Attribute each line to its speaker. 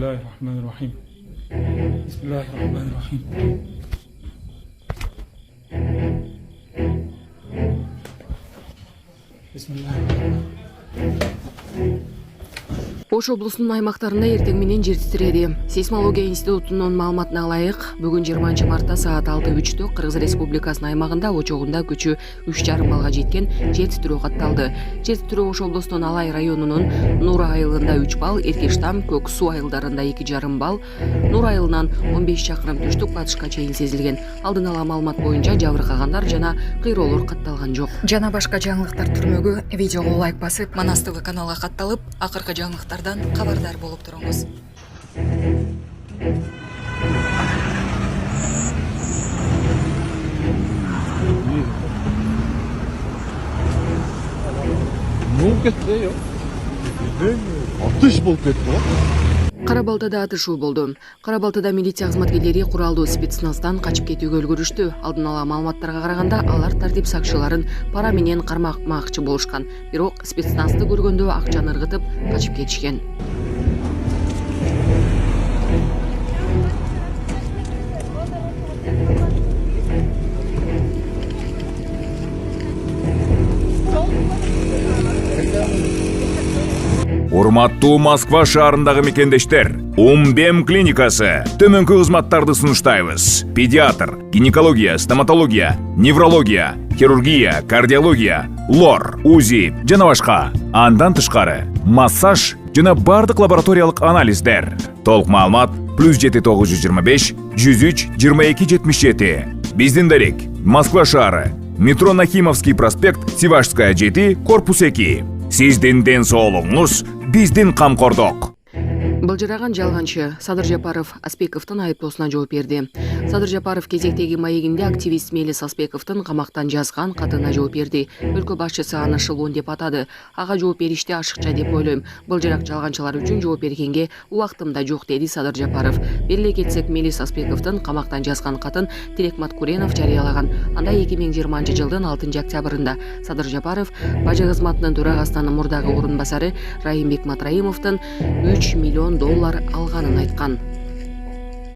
Speaker 1: Bismillahirrahmanirrahim. Bismillahirrahmanirrahim. Bismillahirrahmanirrahim.
Speaker 2: Ош облусунун аймактарында эртең менен жер титиреди. Сейсмология институтунун маалыматына ылайык, бүгүн 20 мартта саат 6:03 Кыргыз Республикасынын аймагында очогунда күчү 3,5 балга жеткен жер титирөө катталды. Жер титирөө Ош облусунун Алай районунун Нура айылында 3 бал, Эркештам, Көк Суу айылдарында 2,5 бал, Нура айылынан 15 чакырым түштүк батышка чейин сезилген. Алдын ала маалымат боюнча жабыркагандар жана кыйроолор катталган жок. Жана башка жаңылыктар түрмөгү видеого лайк басып, Манас ТВ каналга катталып, акыркы жаңылыктардан кабардар болуп туруңуз.
Speaker 3: Ne oldu ketdi ya? Atış bolup ketdi ya.
Speaker 2: Кара-Балтада атышуу болду. Кара-Балтада милиция кызматкерлери куралдуу спецназдан качып кетүүгө үлгүрүштү. Алдын ала маалыматтарга караганда, алар тартип сакчыларын пара менен кармакмакчы болушкан. Бирок спецназды көргөндө акчаны ыргытып качып кетишкен.
Speaker 4: Урматтуу Москва шаарындагы мекендештер, Умбем клиникасы төмөнкү кызматтарды сунуштайбыз. Педиатр, гинекология, стоматология, неврология, хирургия, кардиология, лор, УЗИ жана башка. Андан тышкары массаж жана бардык лабораториялык анализдер. Толук маалымат +7 925 103 22 77. Биздин дарек Москва шаары, метро Нахимовский проспект, Сивашская 7, корпус 2. Сиздин ден соолугуңуз биздин камкордук.
Speaker 2: Былжыраган жалганчы Садыр Жапаров Аспековдун айыптоосуна жооп берди. Садыр Жапаров кезектеги маегинде активист Мелис Аспековдун камактан жазган катына жооп берди. Өлкө башчысы аны шылуун деп атады. Ага жооп беришти ашыкча деп ойлойм. Былжырак жалганчылар үчүн жооп бергенге убактым да жок, деди Садыр Жапаров. Беле кетсек, Мелис Аспековдун камактан жазган катын Тилекмат Куренов жарыялаган. Анда 2020 жылдын 6 октябрында Садыр Жапаров бажы кызматынын төрагасынын мурдагы орун басары Райымбек Матраимовдун $3 миллион алганын айткан.